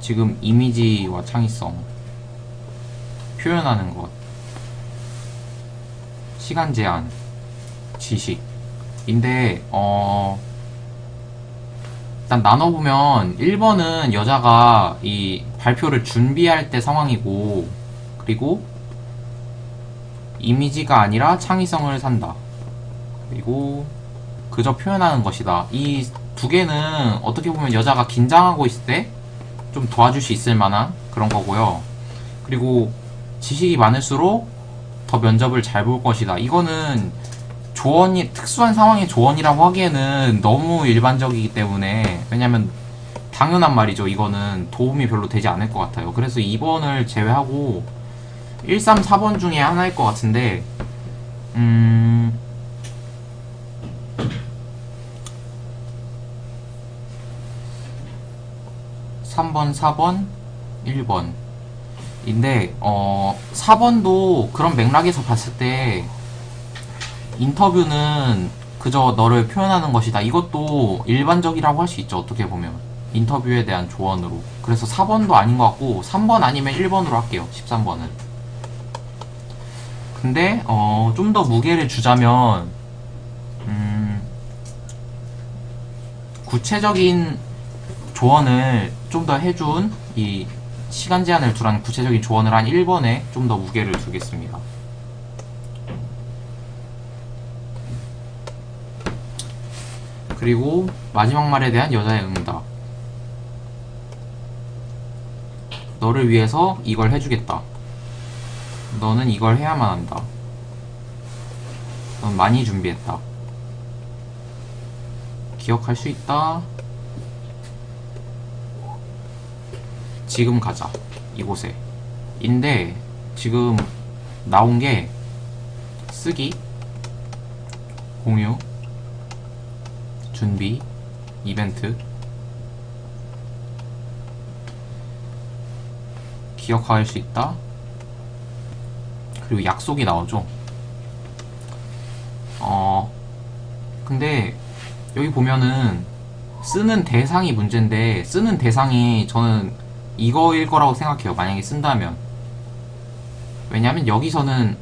지금 이미지와 창의성, 표현하는 것, 시간 제한, 지식인데 일단 나눠보면 1번은 여자가 이 발표를 준비할 때 상황이고, 그리고 이미지가 아니라 창의성을 산다, 그리고 그저 표현하는 것이다. 이 두 개는 어떻게 보면 여자가 긴장하고 있을 때 좀 도와줄 수 있을 만한 그런 거고요. 그리고 지식이 많을수록 더 면접을 잘 볼 것이다. 이거는 조언이, 특수한 상황의 조언이라고 하기에는 너무 일반적이기 때문에, 왜냐면 당연한 말이죠. 이거는 도움이 별로 되지 않을 것 같아요. 그래서 2번을 제외하고 1, 3, 4번 중에 하나일 것 같은데, 3번, 4번, 1번 인데 4번도 그런 맥락에서 봤을 때 인터뷰는 그저 너를 표현하는 것이다, 이것도 일반적이라고 할 수 있죠. 어떻게 보면 인터뷰에 대한 조언으로. 그래서 4번도 아닌 것 같고 3번 아니면 1번으로 할게요. 13번은. 근데 좀 더 무게를 주자면 구체적인 조언을 좀 더 해준, 이 시간 제한을 두라는 구체적인 조언을 한 1번에 좀 더 무게를 두겠습니다. 그리고 마지막 말에 대한 여자의 응답. 너를 위해서 이걸 해주겠다. 너는 이걸 해야만 한다. 넌 많이 준비했다. 기억할 수 있다. 지금 가자. 이곳에. 인데 지금 나온 게 쓰기, 공유, 준비, 이벤트, 기억할 수 있다, 그리고 약속이 나오죠. 근데 여기 보면은 쓰는 대상이 문제인데, 쓰는 대상이 저는 이거일 거라고 생각해요. 만약에 쓴다면. 왜냐면 여기서는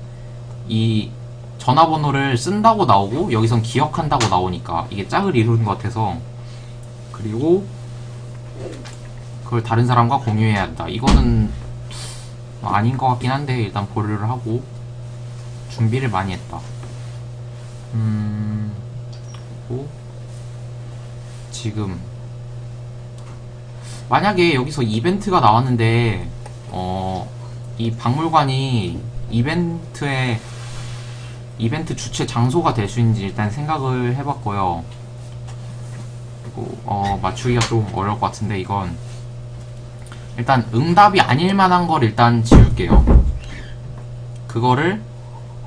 이 전화번호를 쓴다고 나오고 여기선 기억한다고 나오니까 이게 짝을 이루는 것 같아서. 그리고 그걸 다른 사람과 공유해야 한다. 이거는 아닌 것 같긴 한데 일단 보류를 하고, 준비를 많이 했다. 그리고 지금 만약에 여기서 이벤트가 나왔는데 이 박물관이 이벤트 주최 장소가 될 수 있는지 일단 생각을 해봤고요. 그리고 맞추기가 좀 어려울 것 같은데, 이건 일단 응답이 아닐 만한 걸 일단 지울게요. 그거를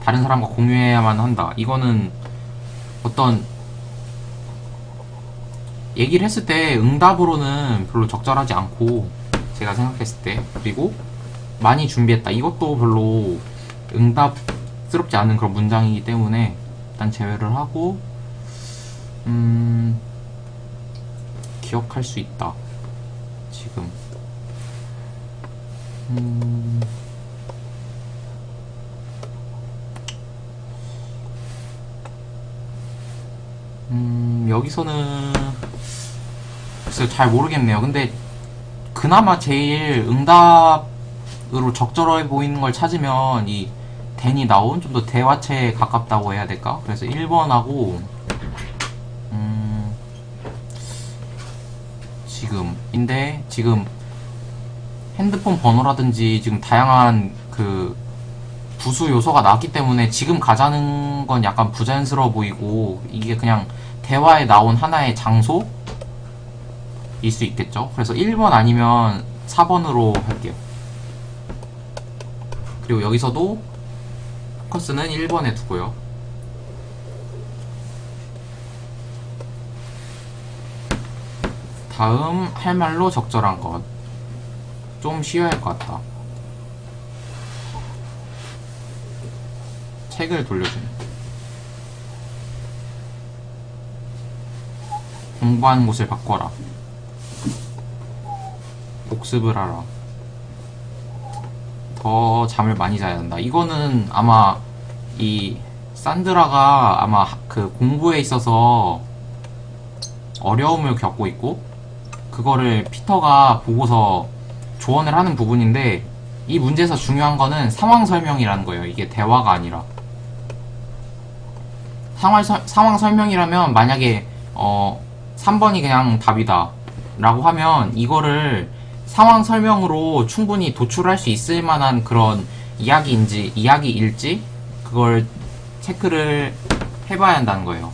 다른 사람과 공유해야만 한다. 이거는 어떤 얘기를 했을 때 응답으로는 별로 적절하지 않고, 제가 생각했을 때. 그리고 많이 준비했다. 이것도 별로 응답스럽지 않은 그런 문장이기 때문에 일단 제외를 하고, 기억할 수 있다. 지금. 여기서는 글쎄요, 잘 모르겠네요. 근데 그나마 제일 응답으로 적절해 보이는 걸 찾으면 이 댄이 나온 좀 더 대화체에 가깝다고 해야 될까? 그래서 1번하고 지금 핸드폰 번호라든지 지금 다양한 그 부수 요소가 나왔기 때문에 지금 가자는 건 약간 부자연스러워 보이고, 이게 그냥 대화에 나온 하나의 장소일 수 있겠죠. 그래서 1번 아니면 4번으로 할게요. 그리고 여기서도 포커스는 1번에 두고요. 다음 할 말로 적절한 것. 좀 쉬어야 할 것 같다. 책을 돌려주는. 공부하는 곳을 바꿔라. 복습을 하라. 더 잠을 많이 자야 한다. 이거는 아마 이 산드라가 아마 그 공부에 있어서 어려움을 겪고 있고, 그거를 피터가 보고서 조언을 하는 부분인데, 이 문제에서 중요한 거는 상황 설명이라는 거예요. 이게 대화가 아니라. 상황 설명이라면 만약에 3번이 그냥 답이다 라고 하면 이거를 상황 설명으로 충분히 도출할 수 있을 만한 그런 이야기일지 그걸 체크를 해봐야 한다는 거예요.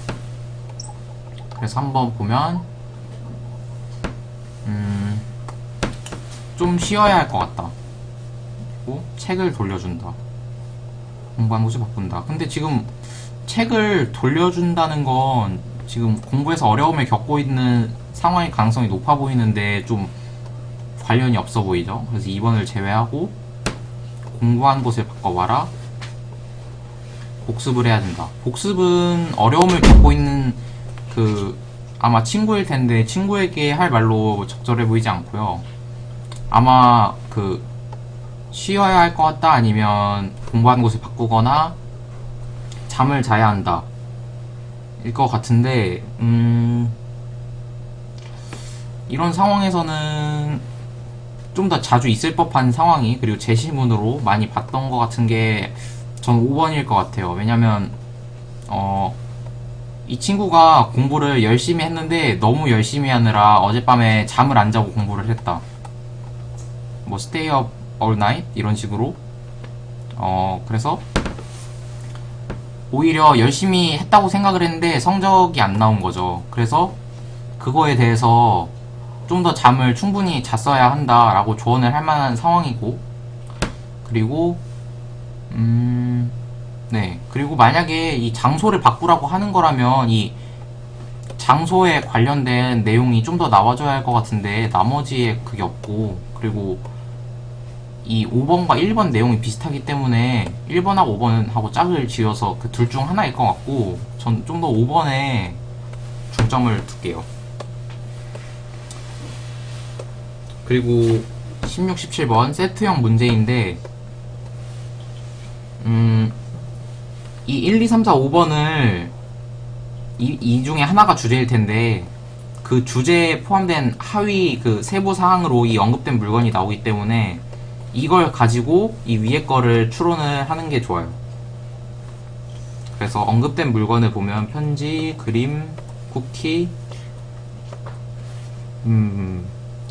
그래서 한번 보면 좀 쉬어야 할 것 같다. 그리고 책을 돌려준다. 공부하는 곳을 바꾼다. 근데 지금 책을 돌려준다는 건 지금 공부에서 어려움을 겪고 있는 상황의 가능성이 높아 보이는데 좀 관련이 없어 보이죠. 그래서 2번을 제외하고 공부하는 곳을 바꿔봐라. 복습을 해야 된다. 복습은 어려움을 겪고 있는 그 아마 친구일 텐데 친구에게 할 말로 적절해 보이지 않고요. 아마 그 쉬어야 할 것 같다 아니면 공부하는 곳을 바꾸거나 잠을 자야 한다 일 것 같은데, 이런 상황에서는 좀 더 자주 있을 법한 상황이, 그리고 제시문으로 많이 봤던 것 같은 게 전 5번일 것 같아요. 왜냐면 이 친구가 공부를 열심히 했는데 너무 열심히 하느라 어젯밤에 잠을 안 자고 공부를 했다. 뭐 stay up all night 이런 식으로. 그래서 오히려 열심히 했다고 생각을 했는데 성적이 안 나온 거죠. 그래서 그거에 대해서 좀 더 잠을 충분히 잤어야 한다라고 조언을 할 만한 상황이고, 그리고 네, 그리고 만약에 이 장소를 바꾸라고 하는 거라면 이 장소에 관련된 내용이 좀 더 나와줘야 할 것 같은데 나머지에 그게 없고, 그리고 이 5번과 1번 내용이 비슷하기 때문에 1번하고 5번하고 짝을 지어서 그 둘 중 하나일 것 같고, 전 좀 더 5번에 중점을 둘게요. 그리고 16, 17번 세트형 문제인데, 이 1, 2, 3, 4, 5번을 이 중에 하나가 주제일 텐데 그 주제에 포함된 하위 그 세부 사항으로 이 언급된 물건이 나오기 때문에 이걸 가지고 이 위에 거를 추론을 하는 게 좋아요. 그래서 언급된 물건을 보면 편지, 그림, 쿠키,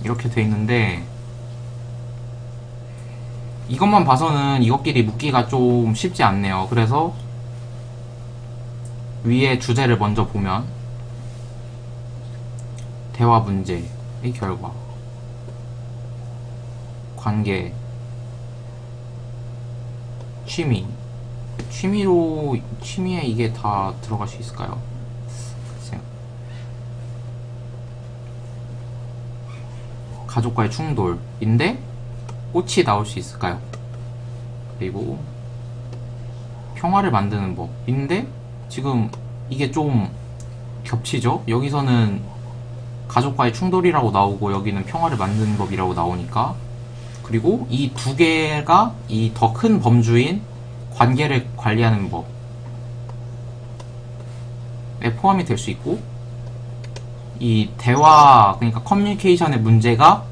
이렇게 돼 있는데, 이것만 봐서는 이것끼리 묶기가 좀 쉽지 않네요. 그래서 위에 주제를 먼저 보면 대화 문제의 결과, 관계, 취미에 이게 다 들어갈 수 있을까요? 글쎄요. 가족과의 충돌인데 꽃이 나올 수 있을까요? 그리고 평화를 만드는 법인데 지금 이게 좀 겹치죠? 여기서는 가족과의 충돌이라고 나오고 여기는 평화를 만드는 법이라고 나오니까. 그리고 이 두 개가 이 더 큰 범주인 관계를 관리하는 법에 포함이 될 수 있고, 이 대화, 그러니까 커뮤니케이션의 문제가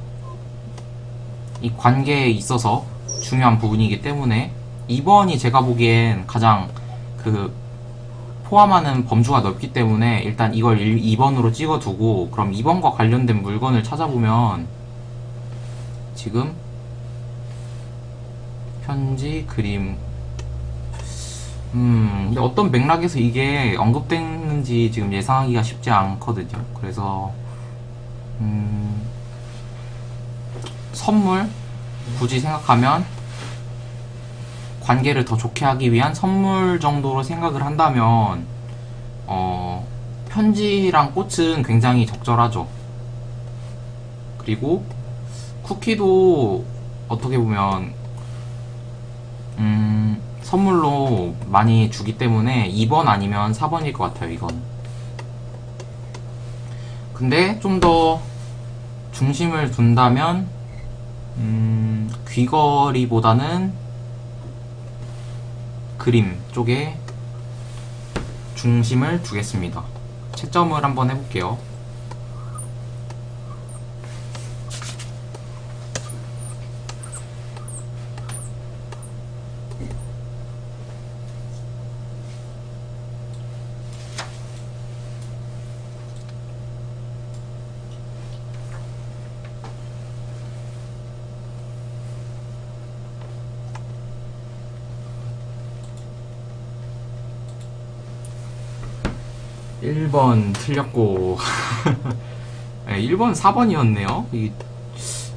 이 관계에 있어서 중요한 부분이기 때문에 2번이 제가 보기엔 가장 그 포함하는 범주가 넓기 때문에 일단 이걸 2번으로 찍어두고, 그럼 2번과 관련된 물건을 찾아보면 지금 편지, 그림, 근데 어떤 맥락에서 이게 언급됐는지 지금 예상하기가 쉽지 않거든요. 그래서 선물 굳이 생각하면 관계를 더 좋게 하기 위한 선물 정도로 생각을 한다면 편지랑 꽃은 굉장히 적절하죠. 그리고 쿠키도 어떻게 보면 선물로 많이 주기 때문에 2번 아니면 4번일 것 같아요, 이건. 근데 좀 더 중심을 둔다면 귀걸이보다는 그림 쪽에 중심을 두겠습니다. 채점을 한번 해볼게요. 일 번 틀렸고 1번 4번이었네요. 이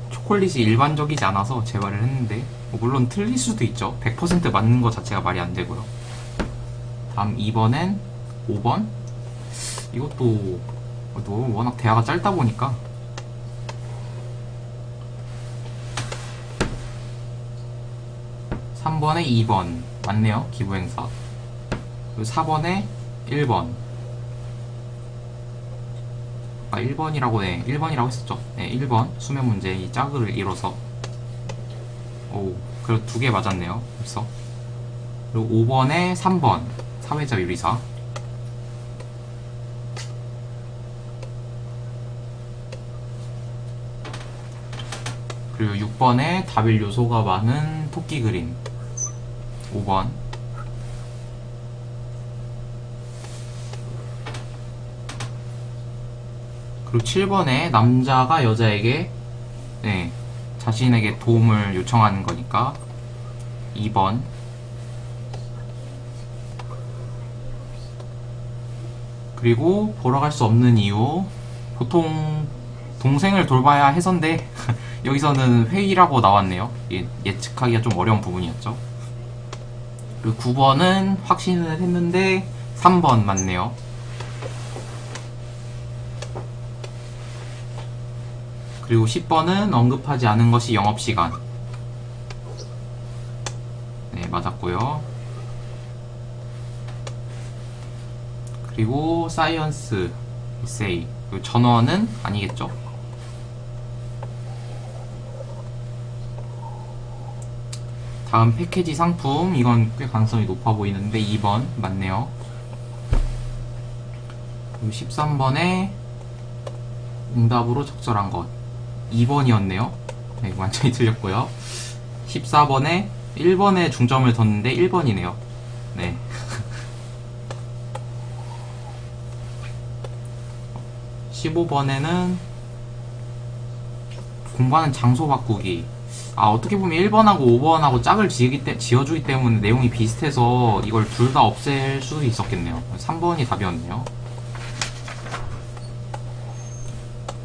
초콜릿이 일반적이지 않아서 제발을 했는데, 물론 틀릴 수도 있죠. 100% 맞는 것 자체가 말이 안 되고요. 다음 2번엔 5번. 이것도 워낙 대화가 짧다 보니까 3번에 2번 맞네요. 기부행사. 그리고 4번에 1번. 1번이라고, 네, 1번이라고 했었죠. 네, 1번 수면 문제 이 짝을 이뤄서. 오, 그리고 두 개 맞았네요. 벌써. 그리고 5번에 3번 사회자 요리사. 그리고 6번에 다빌 요소가 많은 토끼 그림. 5번. 그리고 7번에 남자가 여자에게, 네, 자신에게 도움을 요청하는 거니까 2번. 그리고 보러 갈 수 없는 이유, 보통 동생을 돌봐야 해서인데 여기서는 회의라고 나왔네요. 예측하기가 좀 어려운 부분이었죠. 그리고 9번은 확신을 했는데 3번 맞네요. 그리고 10번은 언급하지 않은 것이 영업시간. 네, 맞았고요. 그리고 사이언스 에세이. 전원은 아니겠죠? 다음 패키지 상품, 이건 꽤 가능성이 높아 보이는데 2번 맞네요. 그리고 13번에 응답으로 적절한 것 2번이었네요. 네, 완전히 틀렸고요. 14번에 1번에 중점을 뒀는데 1번이네요. 네. 15번에는 공부하는 장소 바꾸기. 어떻게 보면 1번하고 5번하고 짝을 지어주기 때문에 내용이 비슷해서 이걸 둘 다 없앨 수도 있었겠네요. 3번이 답이었네요.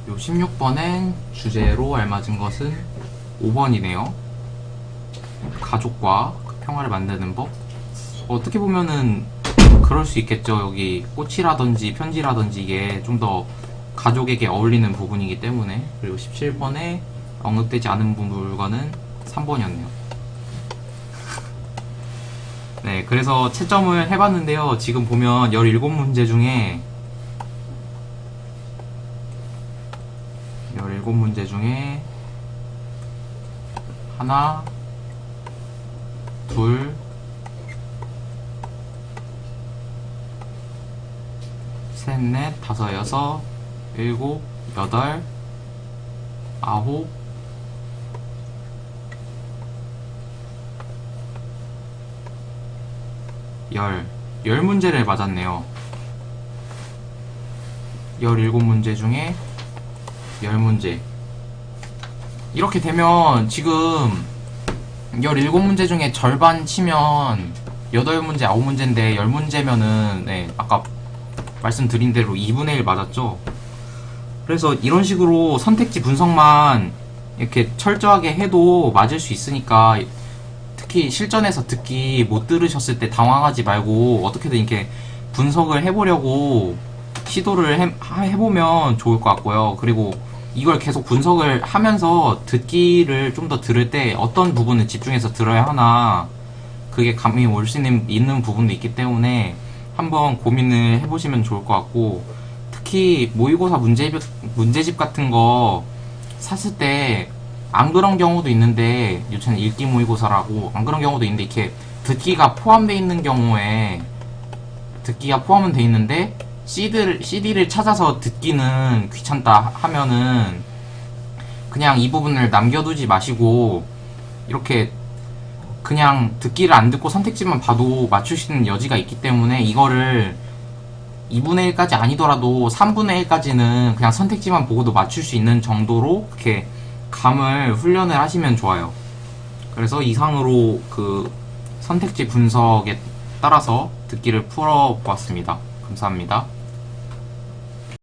요 16번엔 주제로 알맞은 것은 5번이네요. 가족과 평화를 만드는 법. 어떻게 보면은 그럴 수 있겠죠. 여기 꽃이라든지 편지라든지 이게 좀 더 가족에게 어울리는 부분이기 때문에. 그리고 17번에 언급되지 않은 물건은 3번이었네요. 네, 그래서 채점을 해봤는데요. 지금 보면 17문제 중에 17문제 중에 하나, 둘, 셋, 넷, 다섯, 여섯, 일곱, 여덟, 아홉, 열 문제를 맞았네요. 17문제 중에 10문제. 이렇게 되면 지금 17문제 중에 절반 치면 8문제, 9문제인데 10문제면은 네, 아까 말씀드린 대로 2분의 1 맞았죠. 그래서 이런 식으로 선택지 분석만 이렇게 철저하게 해도 맞을 수 있으니까, 특히 실전에서 듣기 못 들으셨을 때 당황하지 말고 어떻게든 이렇게 분석을 해보려고 시도를 해보면 좋을 것 같고요. 그리고 이걸 계속 분석을 하면서 듣기를 좀 더 들을 때 어떤 부분을 집중해서 들어야 하나, 그게 감이 올 수 있는 부분도 있기 때문에 한번 고민을 해보시면 좋을 것 같고, 특히 모의고사 문제집 같은 거 샀을 때 안 그런 경우도 있는데, 요새는 읽기 모의고사라고 안 그런 경우도 있는데, 이렇게 듣기가 포함되어 있는 경우에, 듣기가 포함은 돼 있는데 CD를 찾아서 듣기는 귀찮다 하면은 그냥 이 부분을 남겨두지 마시고 이렇게 그냥 듣기를 안 듣고 선택지만 봐도 맞출 수 있는 여지가 있기 때문에, 이거를 2분의 1까지 아니더라도 3분의 1까지는 그냥 선택지만 보고도 맞출 수 있는 정도로 그렇게 감을 훈련을 하시면 좋아요. 그래서 이상으로 그 선택지 분석에 따라서 듣기를 풀어보았습니다. 감사합니다.